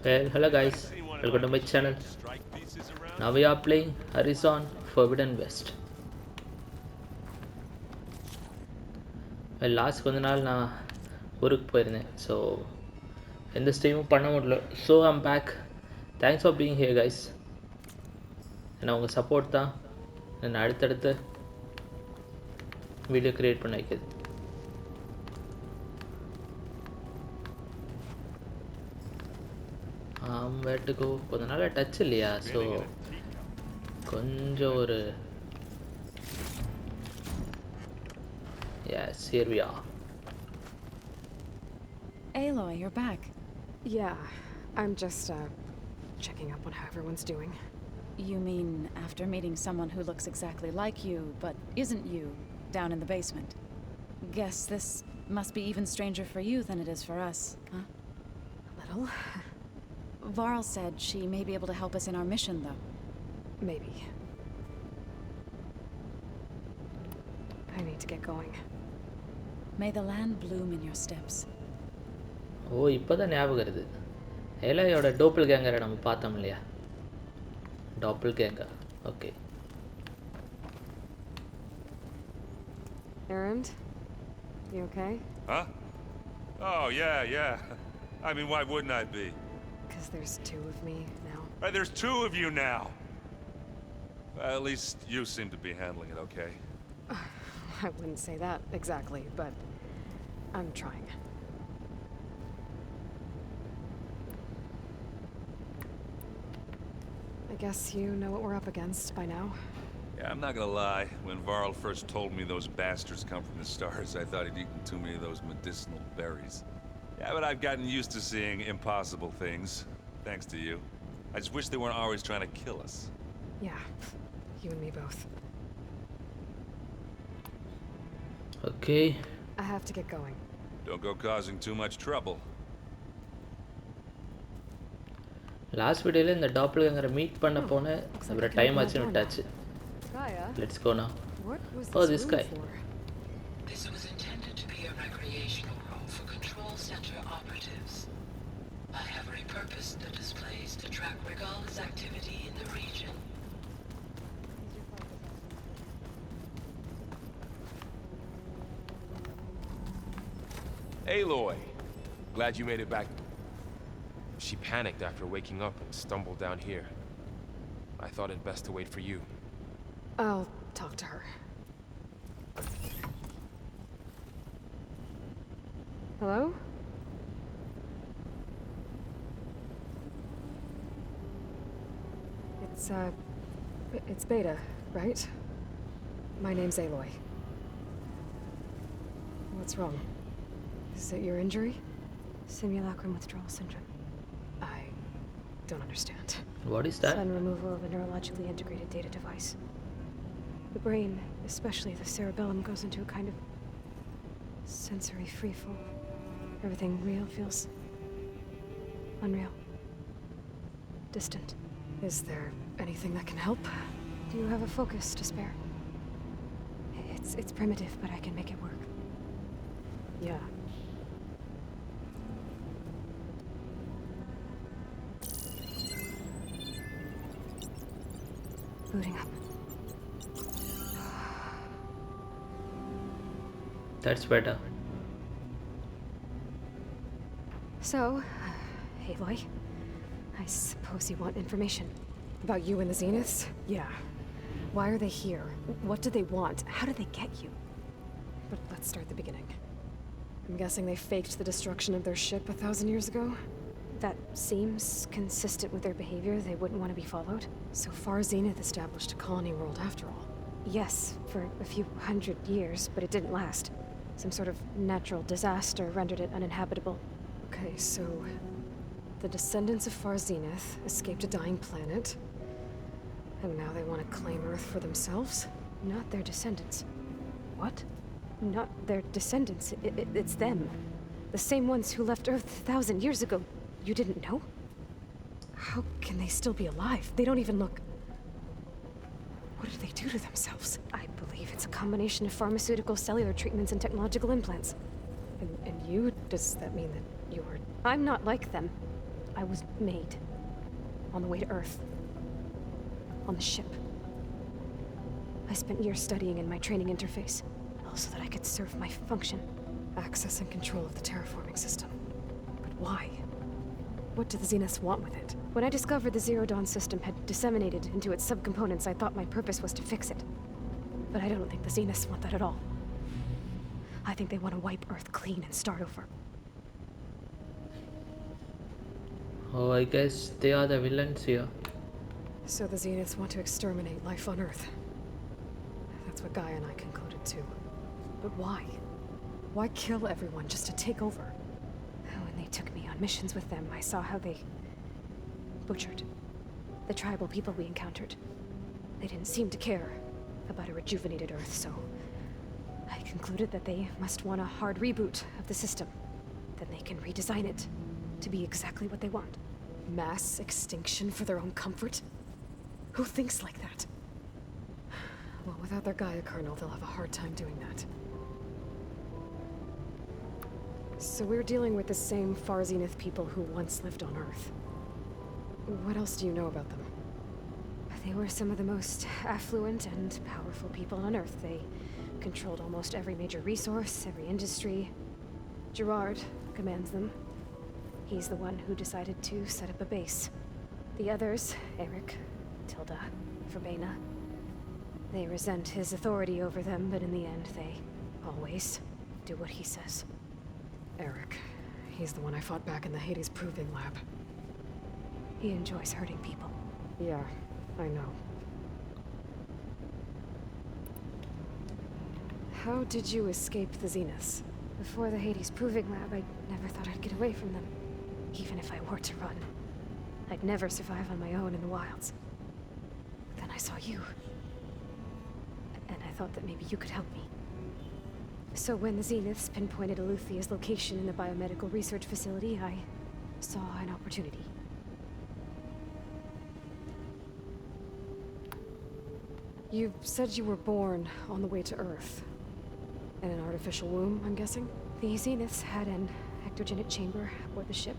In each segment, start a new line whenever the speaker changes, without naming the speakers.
Well, hello guys, welcome to my channel. Now we are playing Horizon Forbidden West. Well, last கொஞ்ச நாள் நான் ஊருக்கு போயிருந்தேன் so எந்த ஸ்ட்ரீமும் பண்ண முடியல so I'm back. Thanks for being here guys. ஏன்னா உங்கள் சப்போர்ட் தான் என்னை அடுத்தடுத்து வீடியோ க்ரியேட் பண்ண வைக்குது. வேட்டுக்கோ கொஞ்ச நாள் டச் இல்லையா ஸோ கொஞ்சம் ஒரு yes here we are.
Aloy, you're back.
Yeah, I'm just checking up on how everyone's doing.
You mean after meeting someone who looks exactly like you but isn't you down in the basement? Guess this must be even stranger for you than it is for us, huh?
A little.
Varl said she may be able to help us in our mission, though.
Maybe. I need to get going.
May the land bloom in your steps.
ஓ இப்போ தான் ஞாபகம் வருது. ஏலாயோட டோப்பிள் கேங்கரை நம்ம பார்த்தோம் இல்லையா? Doppelganger. Okay.
Erend, you okay?
Huh? Oh, yeah. I mean, why wouldn't I be?
Because there's two of me now.
Right, there's two of you now. Well, at least you seem to be handling it okay.
I wouldn't say that exactly, but I'm trying. I guess you know what we're up against by now.
Yeah, I'm not gonna lie. When Varl first told me those bastards come from the stars, I thought he'd eaten too many of those medicinal berries. Yeah, but I've gotten used to seeing impossible things, thanks to you. I just wish they weren't always trying to kill us.
Yeah, you and me both.
Okay.
I have to get going.
Don't go causing too much trouble.
Last வீடியோவில் இந்த topple கேங்கரை meet பண்ண போனேன். அப்புறம் time ஆச்சுன்னு விட்டாச்சு. Let's go now. Oh, this guy.
This was intended to be a recreational role for control center operatives. I have repurposed the displays to track Regal's activity in the region.
Aloy! Glad you made it back. She panicked after waking up and stumbled down here. I thought it best to wait for you.
I'll talk to her. Hello? It's Beta, right? My name's Aloy. What's wrong? Is it your injury?
Simulacrum withdrawal syndrome.
I don't understand.
What is that?
Sudden removal of a neurologically integrated data device. The brain, especially the cerebellum, goes into a kind of sensory freefall. Everything real feels unreal. Distant.
Is there anything that can help?
Do you have a focus to spare? It's primitive, but I can make it work.
Yeah.
Booting up.
That's better.
So, Aloy, I suppose you want information.
About you and the Zeniths? Yeah. Why are they here? What do they want? How did they get you? But let's start at the beginning. I'm guessing they faked the destruction of their ship 1,000 years ago?
That seems consistent with their behavior. They wouldn't want to be followed.
So far, Zenith established a colony world after all.
Yes, for a few hundred years, but it didn't last. Some sort of natural disaster rendered it uninhabitable.
Okay, so the descendants of Far Zenith escaped a dying planet, and now they want to claim Earth for themselves?
Not their descendants.
What?
Not their descendants. It's them. The same ones who left Earth 1,000 years ago. You didn't know?
How can they still be alive? They don't even look... What did they do to themselves?
I believe it's a combination of pharmaceutical, cellular treatments, and technological implants.
And you? Does that mean that you're...
I'm not like them. I was made. On the way to Earth. On the ship. I spent years studying in my training interface, all so that I could serve my function.
Access and control of the terraforming system. But why? What do the Zeniths want with it?
When I discovered the Zero Dawn system had disseminated into its subcomponents, I thought my purpose was to fix it. But I don't think the Zeniths want that at all. I think they want to wipe Earth clean and start over.
Oh, I guess they are the villains here.
So the Zeniths want to exterminate life on Earth. That's what Gaia and I concluded too. But why? Why kill everyone just to take over?
When they took me on missions with them, I saw how they butchered the tribal people we encountered. They didn't seem to care about a rejuvenated Earth, so I concluded that they must want a hard reboot of the system. Then they can redesign it to be exactly what they want.
Mass extinction for their own comfort? Who thinks like that? Well, without their Gaia kernel, they'll have a hard time doing that. So we're dealing with the same Far Zenith people who once lived on Earth. What else do you know about them?
They were some of the most affluent and powerful people on Earth. They controlled almost every major resource, every industry. Gerard commands them. He's the one who decided to set up a base. The others, Eric, Tilda, Verbena, they resent his authority over them, but in the end, they always do what he says.
Eric. He's the one I fought back in the Hades Proving Lab.
He enjoys hurting people.
Yeah, I know. How did you escape the Zeniths?
Before the Hades Proving Lab, I never thought I'd get away from them. Even if I were to run. I'd never survive on my own in the wilds. Then I saw you. And I thought that maybe you could help me. So when the Zeniths pinpointed Aluthia's location in the biomedical research facility, I saw an opportunity.
You said you were born on the way to Earth. In an artificial womb, I'm guessing?
The Zeniths had an ectogenic chamber aboard the ship.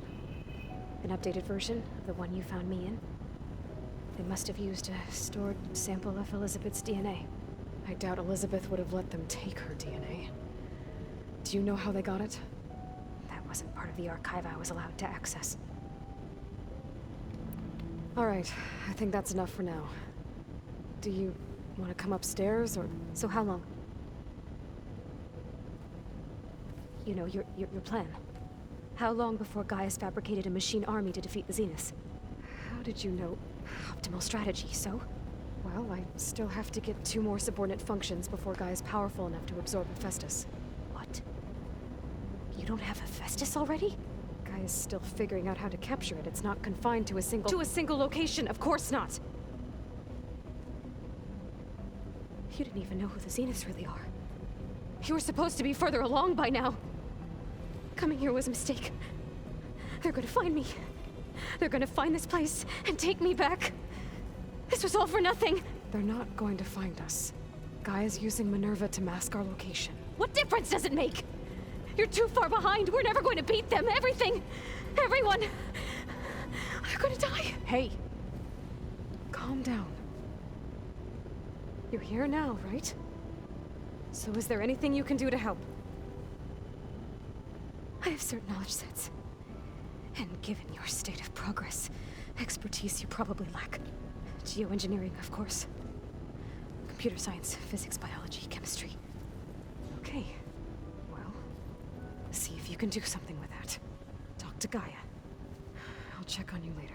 An updated version of the one you found me in. They must have used a stored sample of Elizabeth's DNA.
I doubt Elizabeth would have let them take her DNA. Do you know how they got it?
That wasn't part of the archive I was allowed to access.
All right, I think that's enough for now. Do you want to come upstairs, or...?
So how long? You know, your plan. How long before Gaia's fabricated a machine army to defeat the Zeniths?
How did you know?
Optimal strategy, so?
Well, I still have to get 2 more subordinate functions before Gaia's powerful enough to absorb Hephaestus.
What? You don't have Hephaestus already?
Gaia's still figuring out how to capture it. It's not confined to a single... To a single location! Of course not!
You didn't even know who the Zeniths really are.
You were supposed to be further along by now! Coming here was a mistake. They're gonna find me. They're gonna find this place and take me back. This was all for nothing! They're not going to find us. Gaia's using Minerva to mask our location. What difference does it make? You're too far behind. We're never going to beat them. Everything, everyone, they're gonna die. Hey, calm down. You're here now, right? So is there anything you can do to help?
I have certain knowledge sets. And given your state of progress, expertise you probably lack. Geoengineering, of course. Computer science, physics, biology, chemistry.
Okay. Well, see if you can do something with that. Talk to Gaia. I'll check on you later.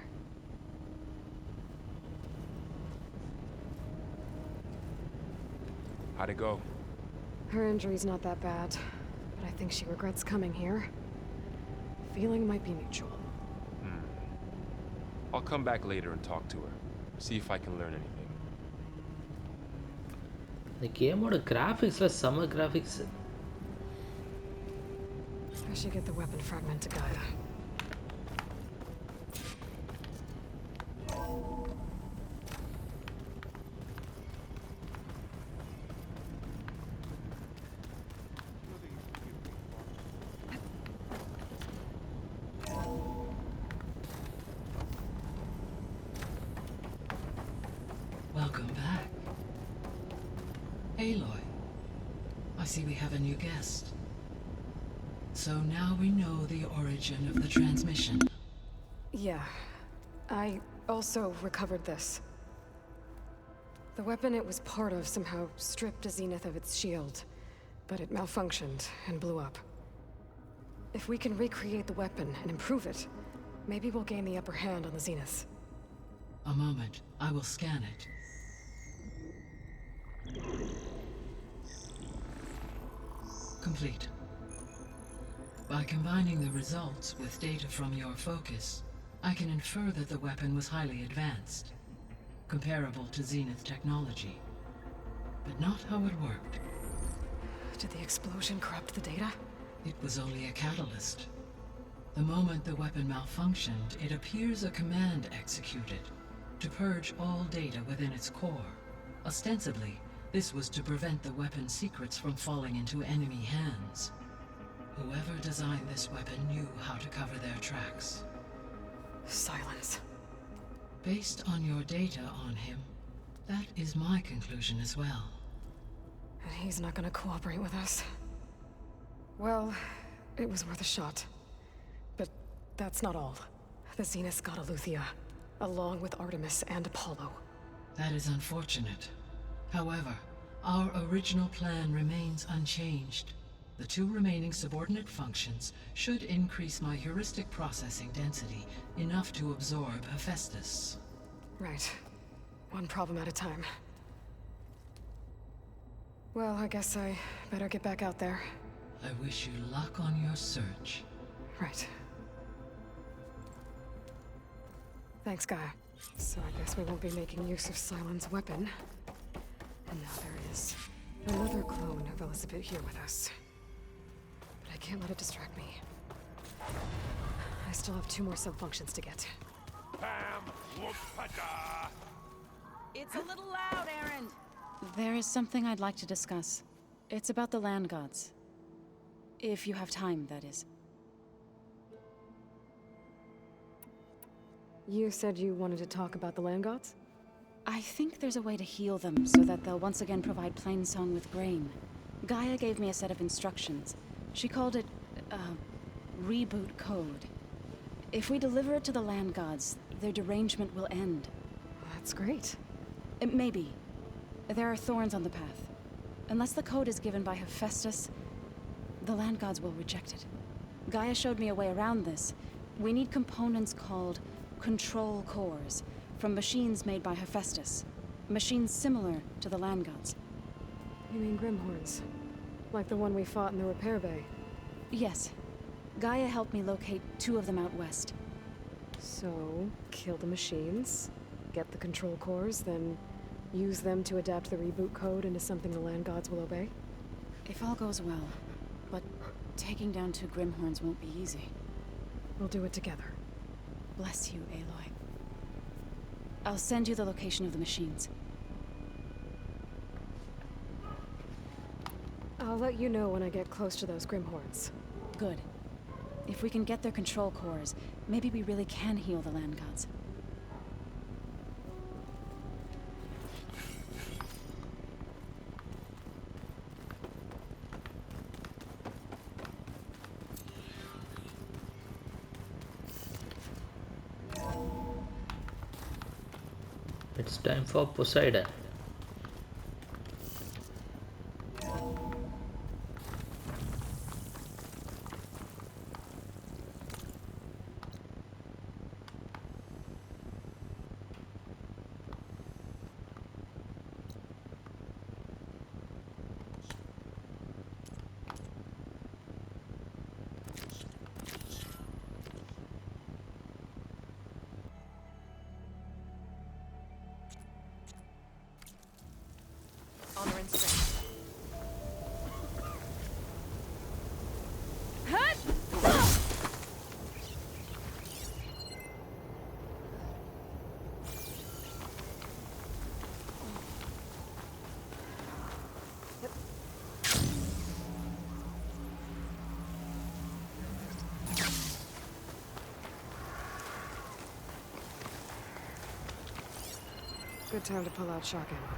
How'd it go?
Her injury's not that bad, but I think she regrets coming here. Feeling might be mutual.
I'll come back later and talk to her. See if I can learn anything.
The game-ஓட graphics-ல செம graphics.
I should get the weapon fragment to Gaia.
Aloy, I see we have a new guest. So now we know the origin of the transmission.
Yeah. I also recovered this. The weapon it was part of somehow stripped a Zenith of its shield, but it malfunctioned and blew up. If we can recreate the weapon and improve it, maybe we'll gain the upper hand on the Zeniths.
A moment, I will scan it. Complete. By combining the results with data from your focus, I can infer that the weapon was highly advanced, comparable to Zenith technology, but not how it worked.
Did the explosion corrupt the data?
It was only a catalyst. The moment the weapon malfunctioned, it appears a command executed to purge all data within its core. Ostensibly, this was to prevent the weapon's secrets from falling into enemy hands. Whoever designed this weapon knew how to cover their tracks.
Sylens.
Based on your data on him, that is my conclusion as well.
And he's not gonna cooperate with us. Well, it was worth a shot. But that's not all. The Zeniths got Aletheia, along with Artemis and Apollo.
That is unfortunate. However, our original plan remains unchanged. The two remaining subordinate functions should increase my heuristic processing density enough to absorb Hephaestus.
Right. One problem at a time. Well, I guess I better get back out there.
I wish you luck on your search.
Right. Thanks, Gaia. So I guess we won't be making use of Sylens' weapon. And now there is another clone of Elizabeth here with us. But I can't let it distract me. I still have 2 more sub-functions to get.
It's a little loud, Erend. There is something I'd like to discuss. It's about the land gods. If you have time, that is.
You said you wanted to talk about the land gods?
I think there's a way to heal them so that they'll once again provide Plainsong with grain. Gaia gave me a set of instructions. She called it, reboot code. If we deliver it to the land gods, their derangement will end.
That's great.
Maybe. There are thorns on the path. Unless the code is given by Hephaestus, the land gods will reject it. Gaia showed me a way around this. We need components called control cores from machines made by Hephaestus. Machines similar to the land gods.
You mean Grimhorns? Like the one we fought in the repair bay?
Yes. Gaia helped me locate 2 of them out west.
So, kill the machines, get the control cores, then use them to adapt the reboot code into something the land gods will obey?
If all goes well. But taking down 2 Grimhorns won't be easy.
We'll do it together.
Bless you, Aloy. I'll send you the location of the machines.
I'll let you know when I get close to those Grimhorns.
Good. If we can get their control cores, maybe we really can heal the land gods.
It's time for Poseidon.
Honor and strength.
Good time to pull out shock ammo.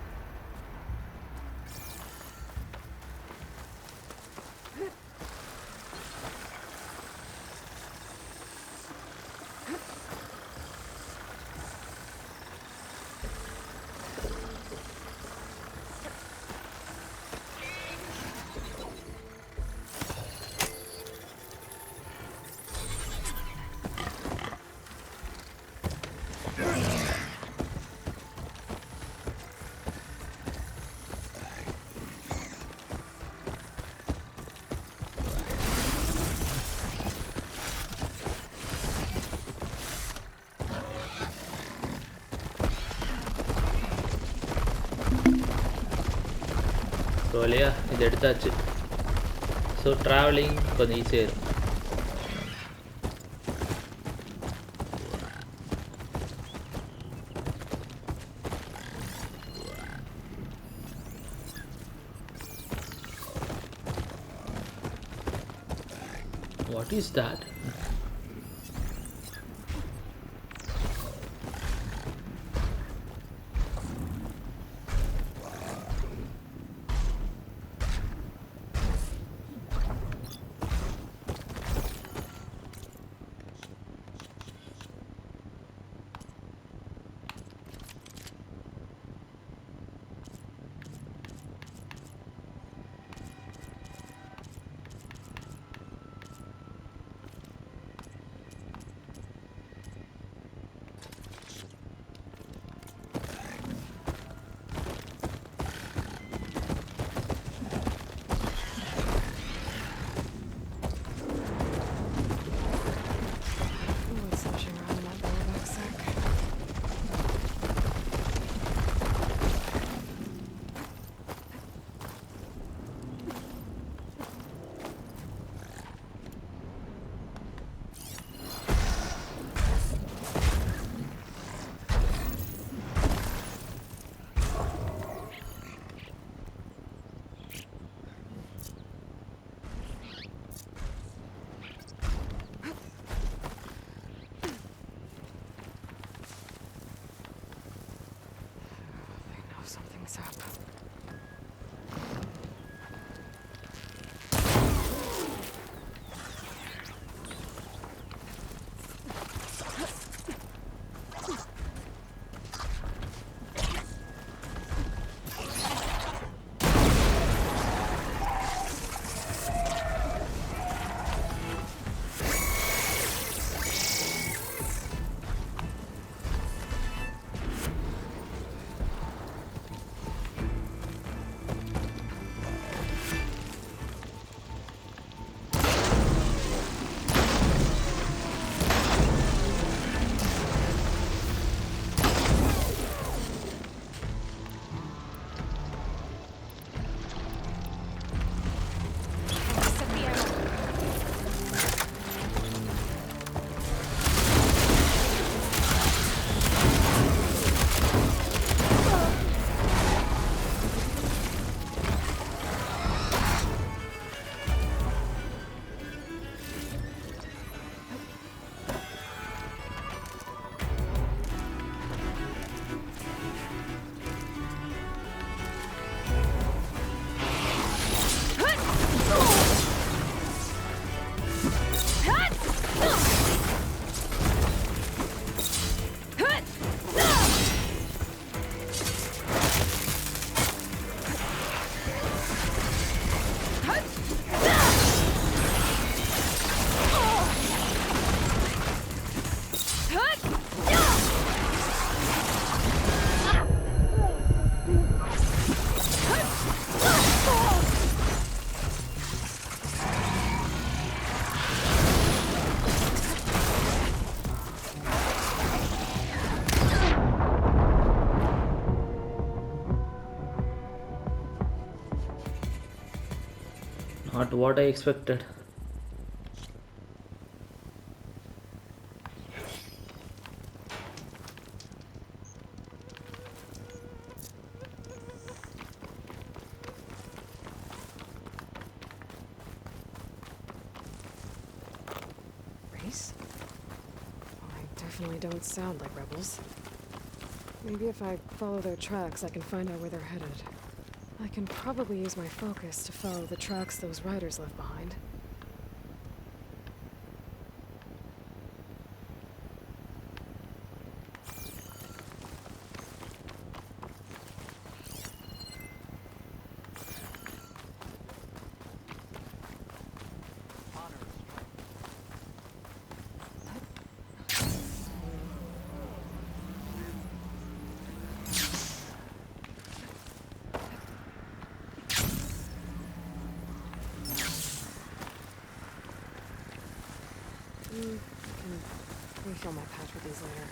ஒரு வழியா இது எடுத்தாச்சு. So travelling கொஞ்சம் ஈஸியாக இருக்கும். What is that?
Something's up.
Not what I expected.
Race? Well, they definitely don't sound like rebels. Maybe if I follow their tracks, I can find out where they're headed. I can probably use my focus to follow the tracks those riders left behind. I can refill my patch with these later.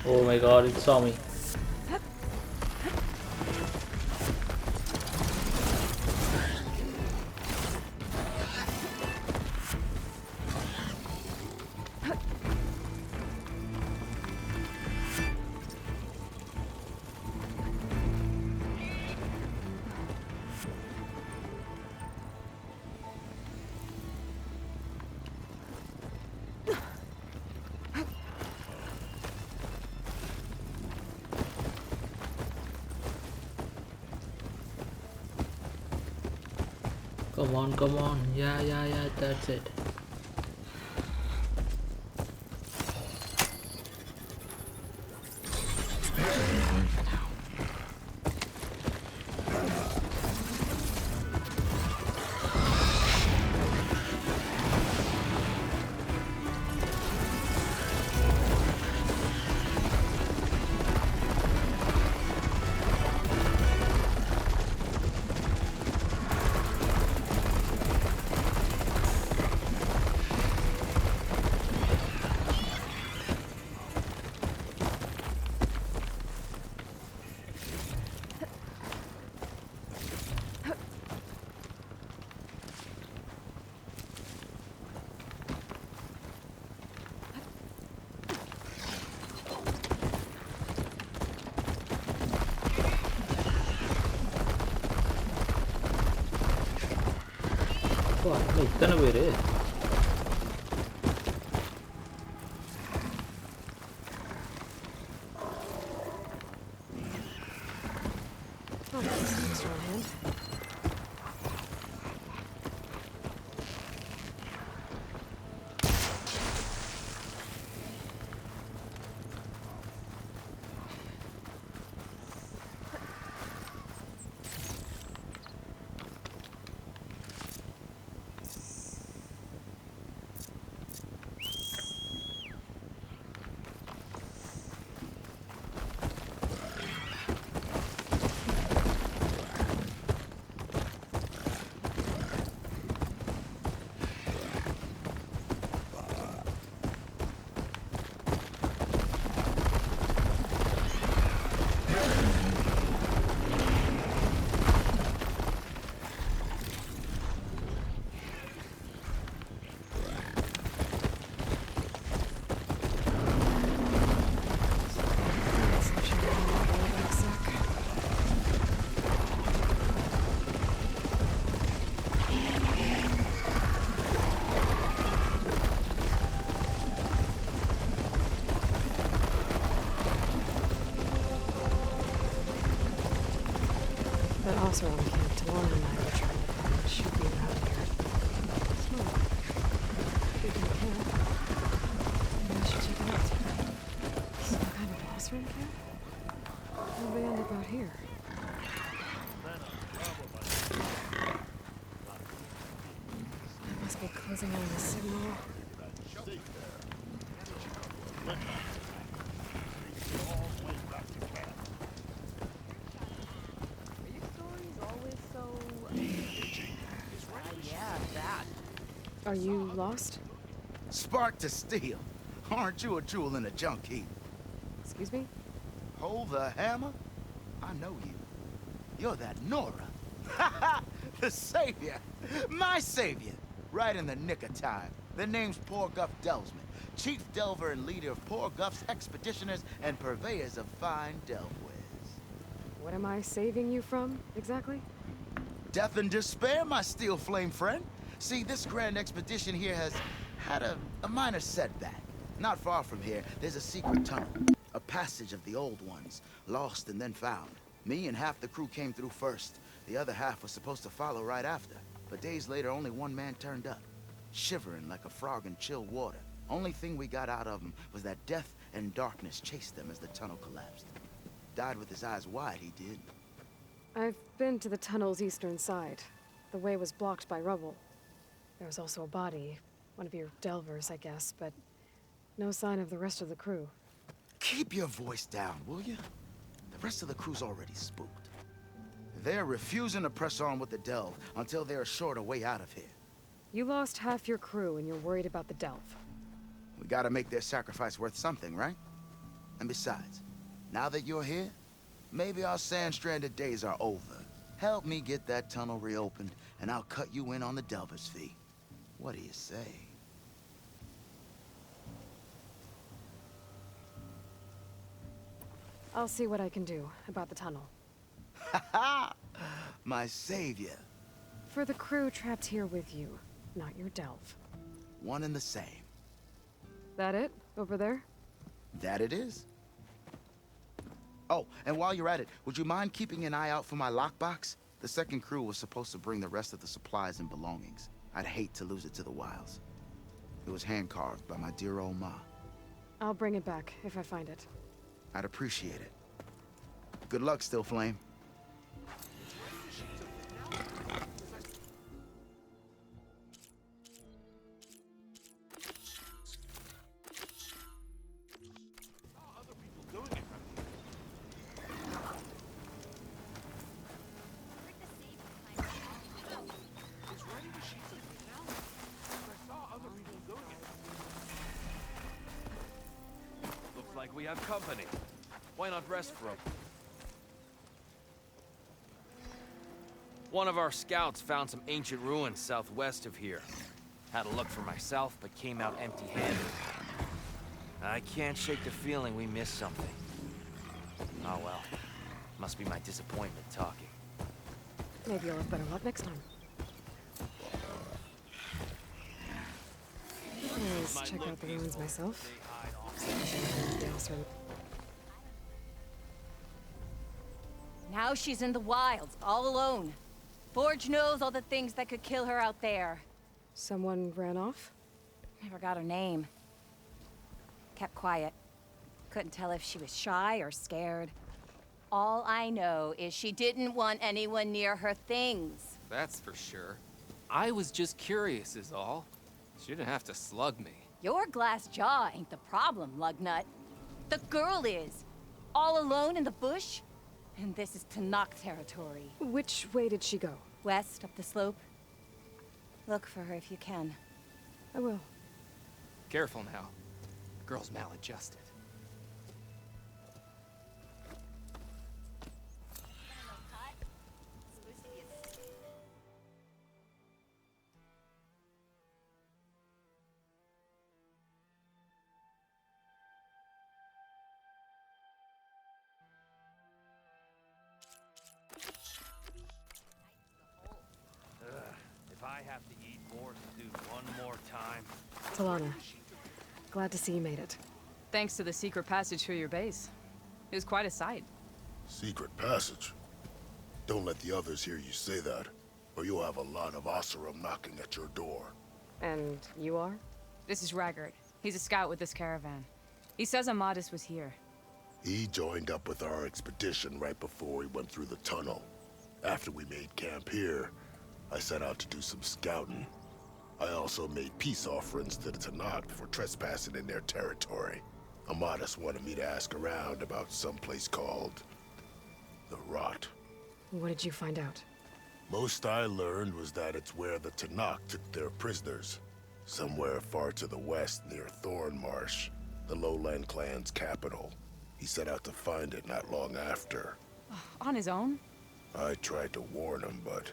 Oh my god, it saw me. Come on, come on. Yeah, yeah, yeah, that's it. Wow, ഇത്തന്നെ പേര്.
Oh, that's an extra hand. That also on camp, Delon and I were trying to find should be around here. Small. Big in camp. Maybe I should check it out. Some kind of boss room camp? How'd they end up out here? That must be closing on the signal. Are you lost?
Spark to steel. Aren't you a jewel in a junk heap?
Excuse me?
Hold the hammer? I know you. You're that Nora. Ha ha! The savior! My savior! Right in the nick of time. The name's Poor Guff Delvesman, chief delver and leader of Poor Guff's expeditioners and purveyors of fine delvewares.
What am I saving you from, exactly?
Death and despair, my steel flame friend. See, this grand expedition here has had a minor setback. Not far from here, there's a secret tunnel. A passage of the old ones, lost and then found. Me and half the crew came through first. The other half was supposed to follow right after. But days later, only one man turned up. Shivering like a frog in chill water. Only thing we got out of him was that death and darkness chased them as the tunnel collapsed. Died with his eyes wide, he did.
I've been to the tunnel's eastern side. The way was blocked by rubble. There was also a body, one of your delvers, I guess, but no sign of the rest of the crew.
Keep your voice down, will you? The rest of the crew's already spooked. They're refusing to press on with the delve until they're assured a way out of here.
You lost half your crew and you're worried about the delve.
We gotta make their sacrifice worth something, right? And besides, now that you're here, maybe our sand-stranded days are over. Help me get that tunnel reopened, and I'll cut you in on the Delver's fee. What do you say?
I'll see what I can do about the tunnel.
Ha ha! My savior.
For the crew trapped here with you, not your delve.
One and the same.
That it? Over there?
That it is. Oh, and while you're at it, would you mind keeping an eye out for my lockbox? The second crew was supposed to bring the rest of the supplies and belongings. I'd hate to lose it to the wilds. It was hand-carved by my dear old ma.
I'll bring it back if I find it.
I'd appreciate it. Good luck, Still Flame.
Looks like we have company. Why not rest for a... One of our scouts found some ancient ruins southwest of here. Had a look for myself, but came out empty-handed. I can't shake the feeling we missed something. Oh well. Must be my disappointment talking.
Maybe you'll have better luck next time. Let's check out the ruins myself.
Now she's in the wilds, all alone. Burch knows all the things that could kill her out there.
Someone ran off?
Never got her name. Kept quiet. Couldn't tell if she was shy or scared. All I know is she didn't want anyone near her things.
That's for sure. I was just curious is all. She didn't have to slug me.
Your glass jaw ain't the problem, lugnut. The girl is. All alone in the bush. And this is Tanakh territory.
Which way did she go?
West, up the slope. Look for her if you can.
I will.
Careful now. Girl's maladjusted.
If I have to eat more stew one more time...
Talana, glad to see you made it.
Thanks to the secret passage through your base. It was quite a sight.
Secret passage? Don't let the others hear you say that, or you'll have a lot of Oseram knocking at your door.
And you are?
This is Raggart. He's a scout with this caravan. He says Amadis was here.
He joined up with our expedition right before we went through the tunnel. After we made camp here, I set out to do some scouting. I also made peace offerings to the Tanakh for trespassing in their territory. Amadis wanted me to ask around about some place called... the Rot.
What did you find out?
Most I learned was that it's where the Tanakh took their prisoners. Somewhere far to the west near Thornmarsh, the Lowland clan's capital. He set out to find it not long after.
On his own?
I tried to warn him, but...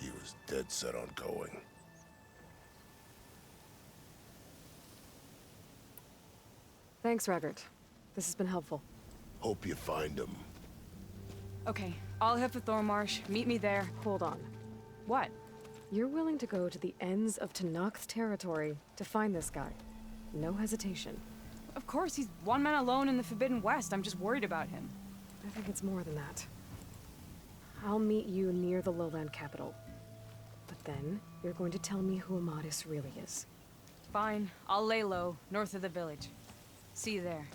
he was dead set on going.
Thanks, Raggart. This has been helpful.
Hope you find him.
Okay, I'll head for Thornmarsh. Meet me there.
Hold on.
What?
You're willing to go to the ends of Tanakh's territory to find this guy. No hesitation.
Of course, he's one man alone in the Forbidden West. I'm just worried about him.
I think it's more than that. I'll meet you near the lowland capital. But then, you're going to tell me who Amadis really is.
Fine. I'll lay low, north of the village. See you there.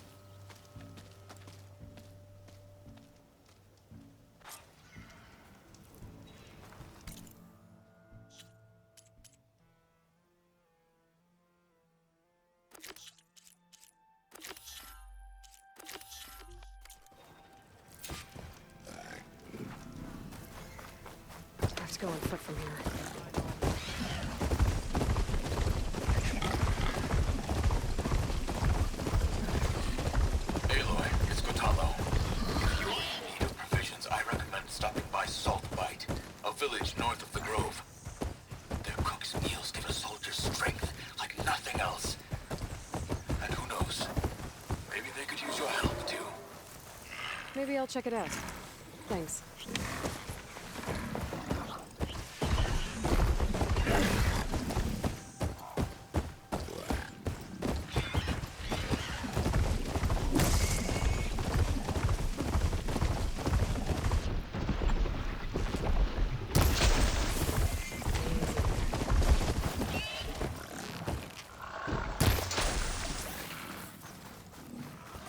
I have to go on foot from here.
north of the grove. Their cook's meals give a soldier strength like nothing else. And who knows? Maybe they could use your help, too.
Maybe I'll check it out. Thanks.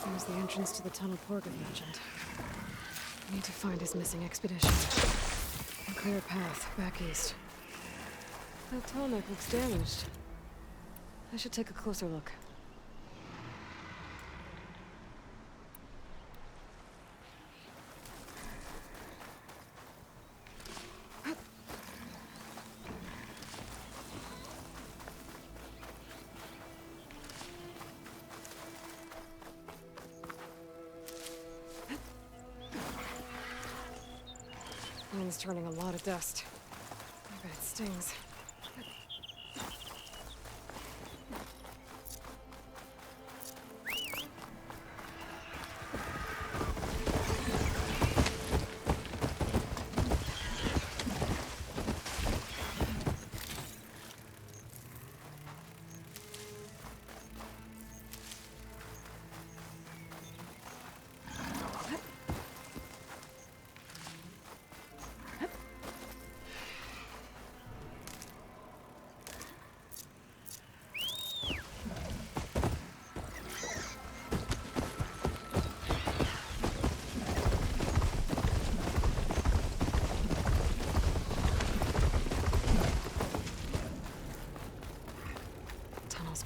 There's the entrance to the tunnel Porg mentioned. I need to find his missing expedition. And clear a path back east. That tall neck looks damaged. I should take a closer look. Wind's turning a lot of dust. I bet it stings.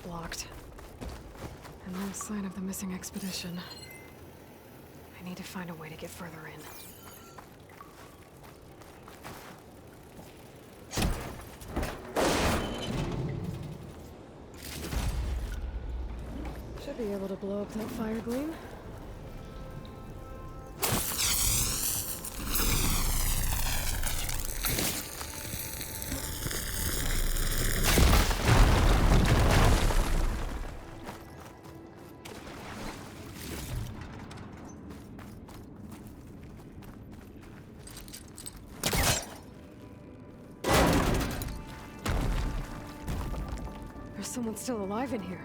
Blocked. And no sign of the missing expedition. I need to find a way to get further in. Should be able to blow up that fire gleam. Someone's still alive in here.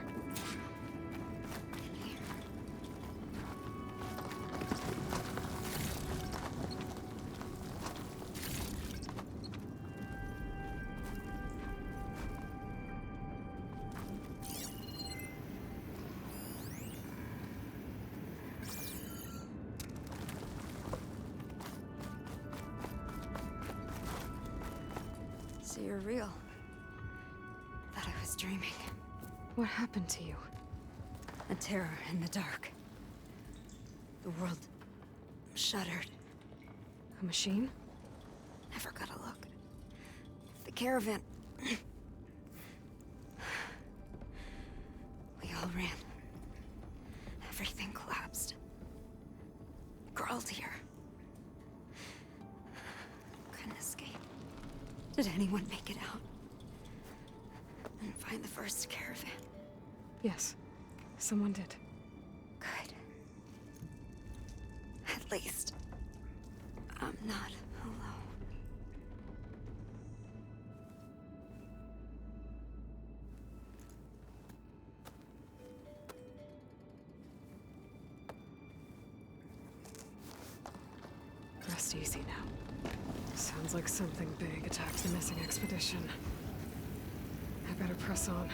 So you're real. Thought I was dreaming.
What happened to you?
A terror in the dark. The world shuddered.
A machine?
Never got a look. The caravan. We all ran. Everything collapsed. Crawled here. Couldn't escape. Did anyone make it out? And find the first caravan?
Yes, someone did.
Good. At least, I'm not alone.
Rest easy now. Sounds like something big attacked the missing expedition. I better press on.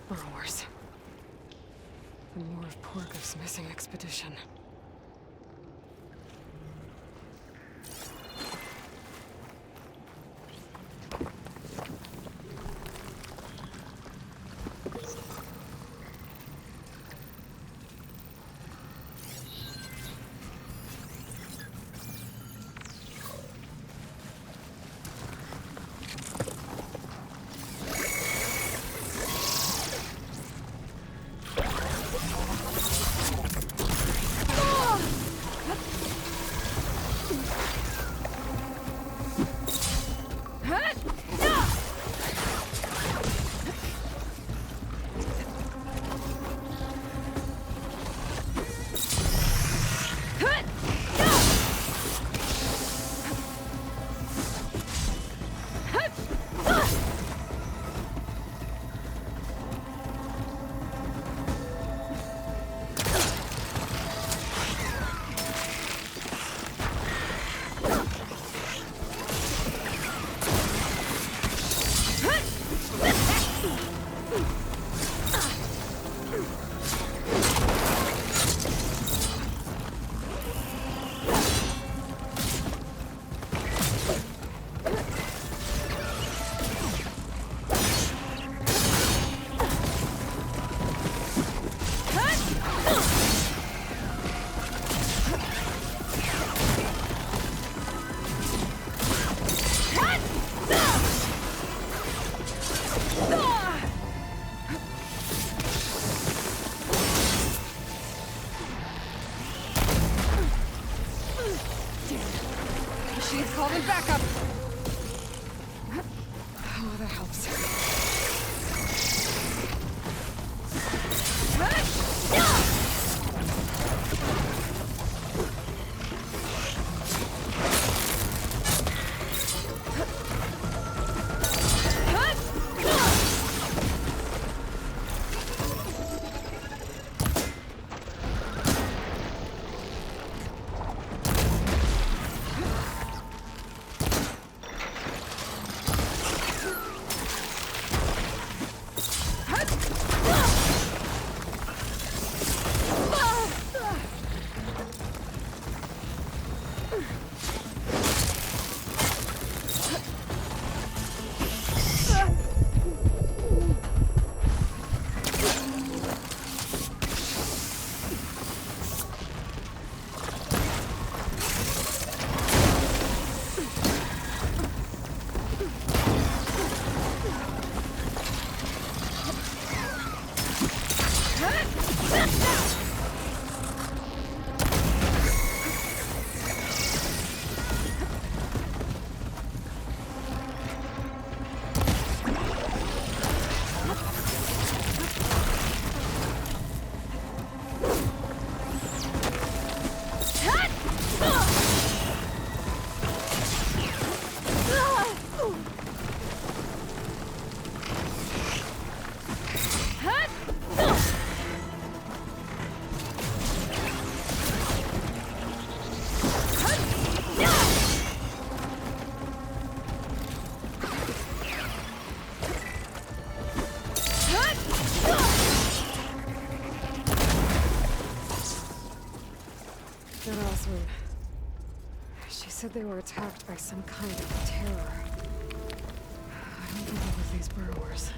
Burrowers. And more of Porgo's missing expedition. She said they were attacked by some kind of terror. I don't think it was these burrowers.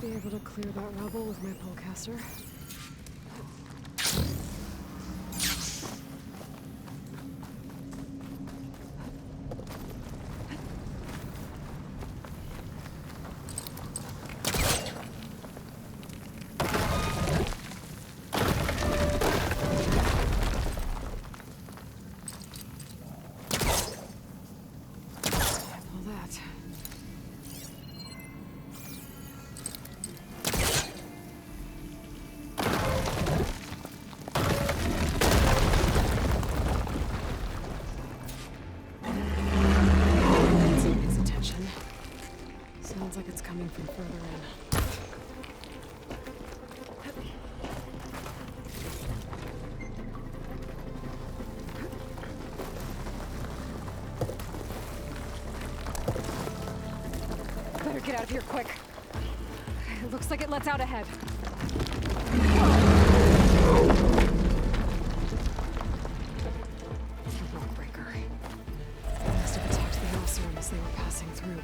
be able to clear that rubble with my polecaster.
Get out of here quick. It looks like it lets out ahead. A rock breaker. They must have attacked the Elserum as they were passing through.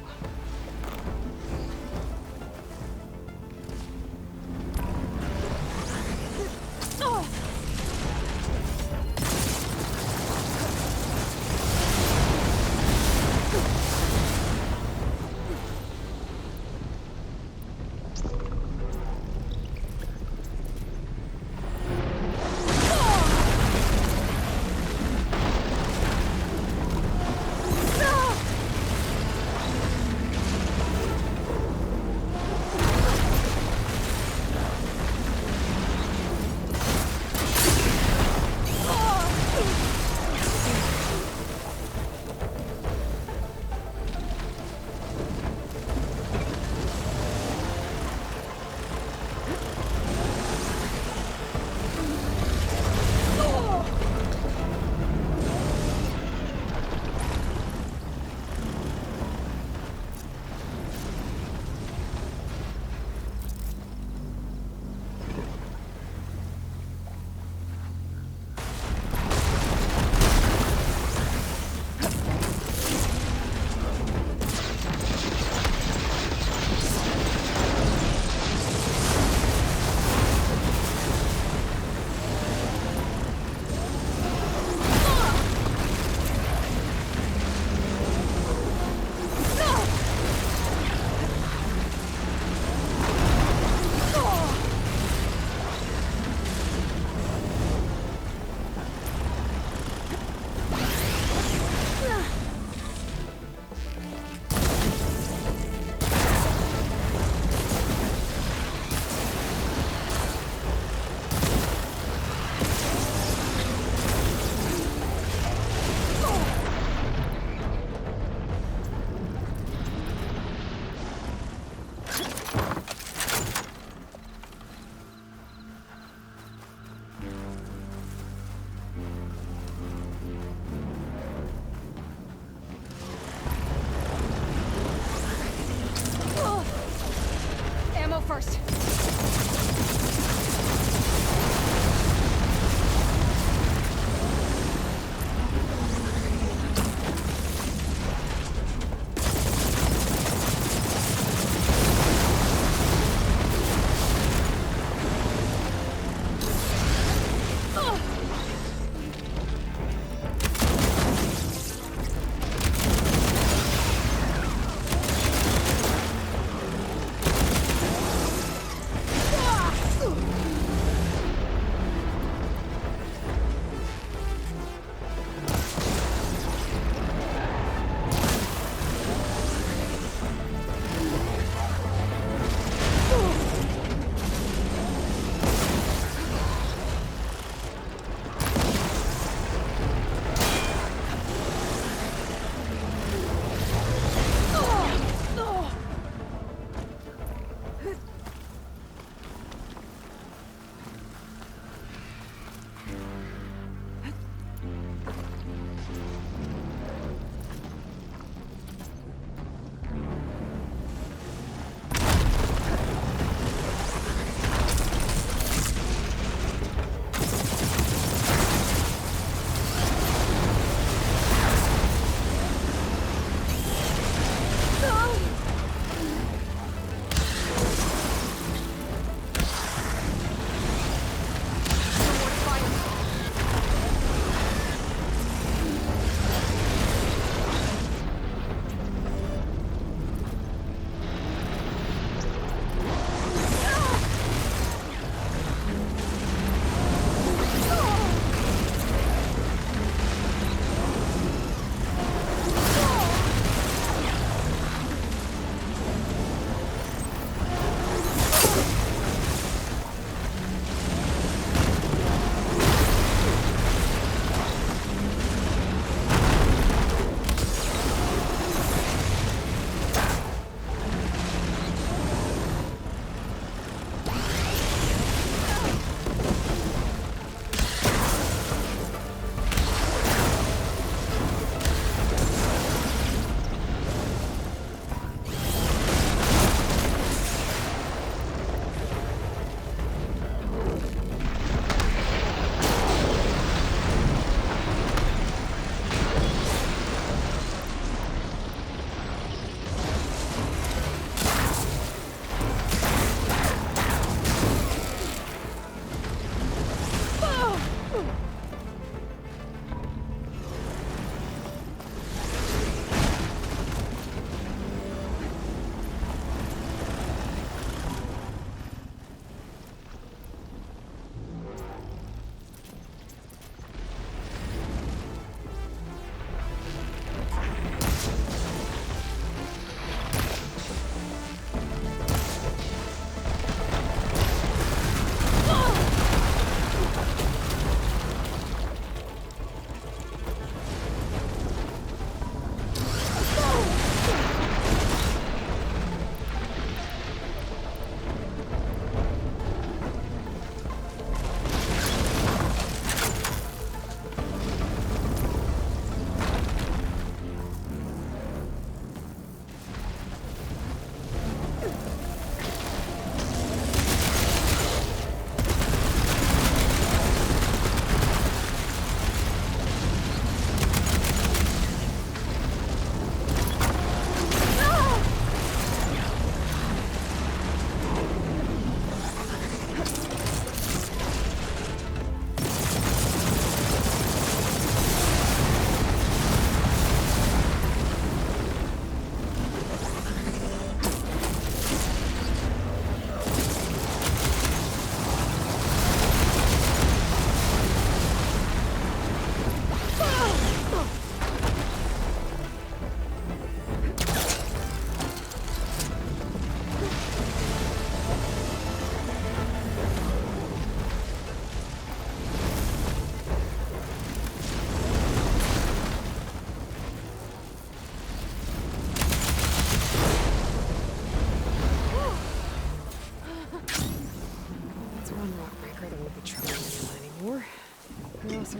First.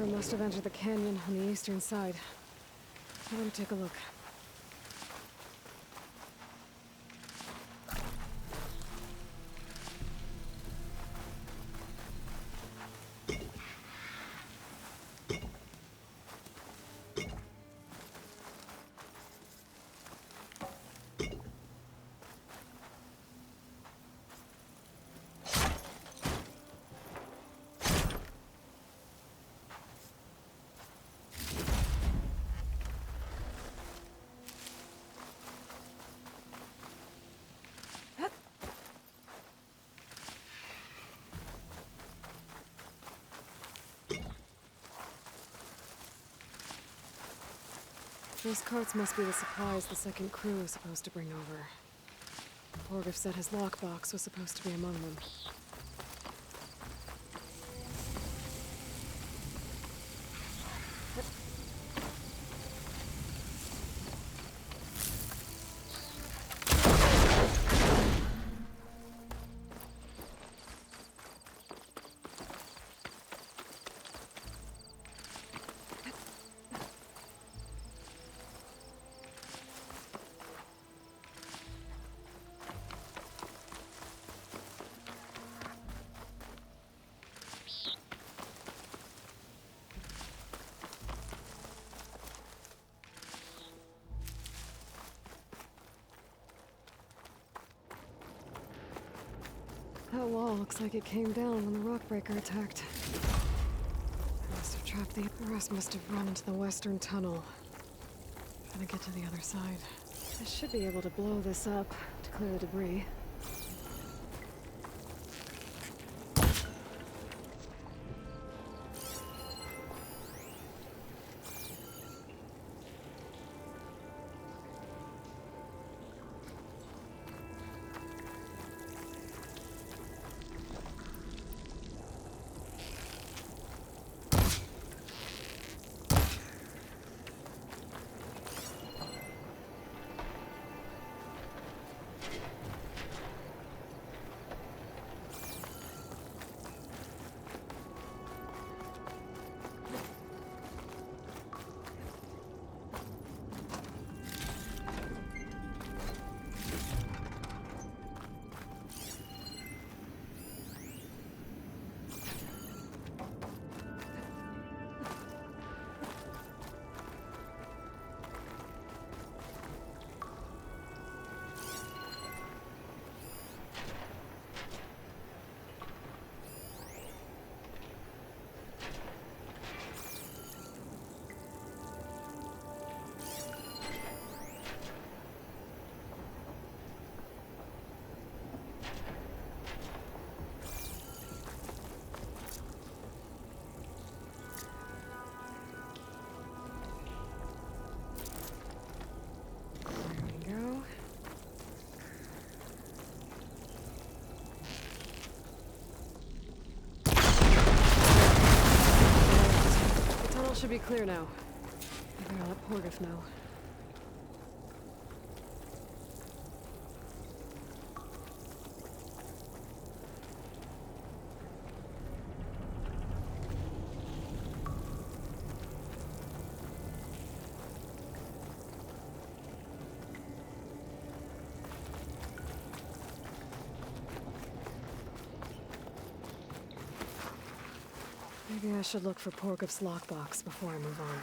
water must have entered the canyon on the eastern side. Let me take a look. Those carts must be the supplies the second crew is supposed to bring over. Borgif said his lockbox was supposed to be among them. That wall looks like it came down when the rockbreaker attacked. It must have trapped the rest must have run into the western tunnel. Trying to get to the other side. I should be able to blow this up to clear the debris. Should be clear now. Maybe I'll let Borgif know. Maybe I should look for Borgif's lockbox before I move on.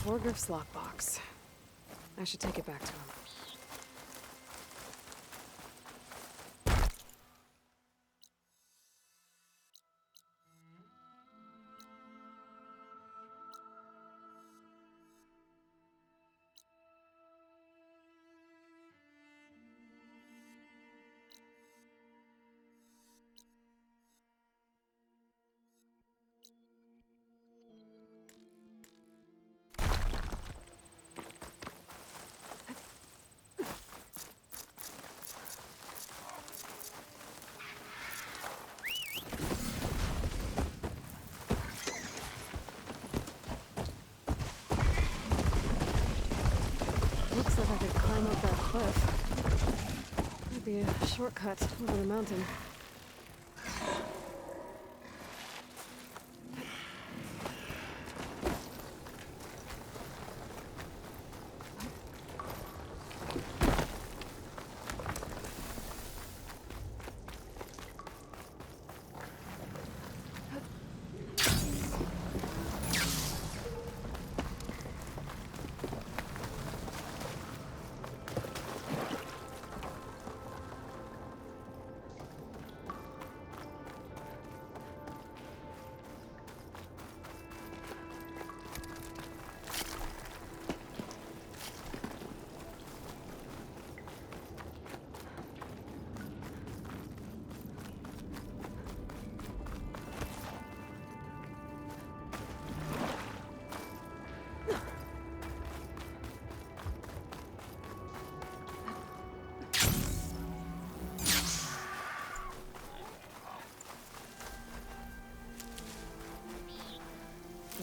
Borgif's lockbox. I should take it back to him. be a shortcut over the mountain.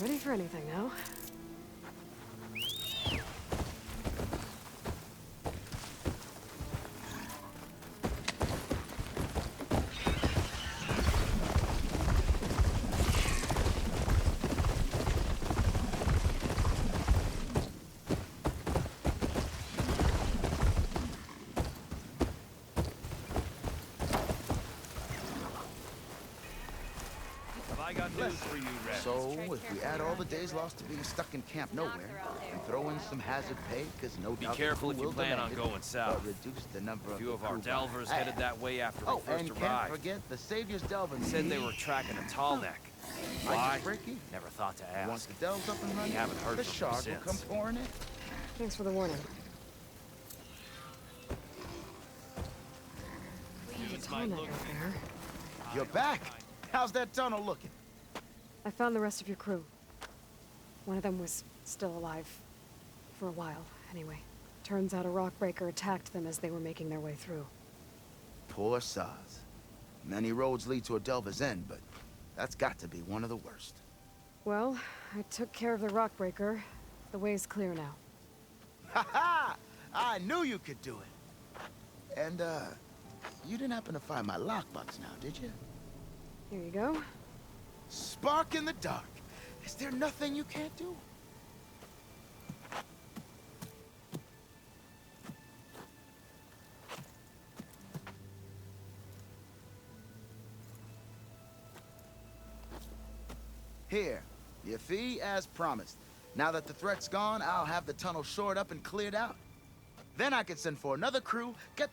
Ready for anything now?
I got news for you, Red.
So, if we add all the days lost to being stuck in camp nowhere, and throw in some hazard pay, because no doubt
Be careful
the
if
crew
you
will
plan on
demand it,
going south.
but reduce the number
A
of
few
the
of our
crew by
delvers
half.
headed that way after we
Oh,
first
and can't
arrived.
forget the Savior's delving.
Said they were tracking a tall neck. Why?
Ricky?
Never thought to
Once
ask.
the delves up and running,
haven't heard
the
from him
shark will
since.
come pouring in.
Thanks for the warning. There's a tunnel out there.
You're back. How's that tunnel looking?
I found the rest of your crew. One of them was still alive. For a while, anyway. Turns out a rockbreaker attacked them as they were making their way through.
Poor sods. Many roads lead to a delver's end, but that's got to be one of the worst.
Well, I took care of the rockbreaker. The way's clear now.
Ha ha! I knew you could do it. And, you didn't happen to find my lockbox now, did you?
Here you go.
Spark in the dark. Is there nothing you can't do? Here, your fee as promised. Now that the threat's gone, I'll have the tunnel shored up and cleared out. Then I can send for another crew, get